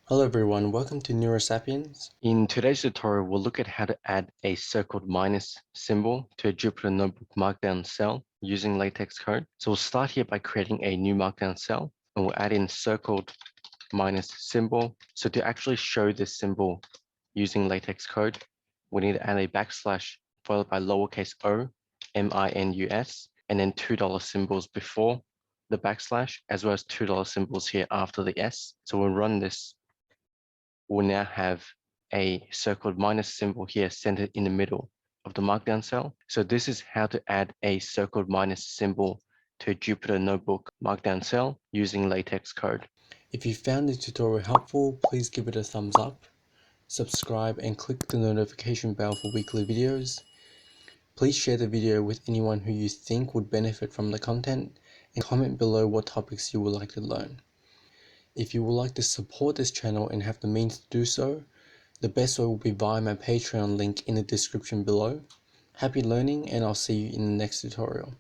Hello everyone, welcome to Neurosapiens. In today's tutorial, we'll look at how to add a circled minus symbol to a Jupyter Notebook Markdown cell using LaTeX code. So we'll start here by creating a new Markdown cell, and we'll add in circled minus symbol. So to actually show this symbol using LaTeX code, we need to add a backslash followed by lowercase o, minus, and then $2 symbols before the backslash, as well as $2 symbols here after the S. So we'll run this. We'll now have a circled minus symbol here centered in the middle of the Markdown cell. So this is how to add a circled minus symbol to a Jupyter Notebook Markdown cell using LaTeX code. If you found this tutorial helpful, please give it a thumbs up, subscribe and click the notification bell for weekly videos. Please share the video with anyone who you think would benefit from the content and comment below what topics you would like to learn. If you would like to support this channel and have the means to do so, the best way will be via my Patreon link in the description below. Happy learning and I'll see you in the next tutorial.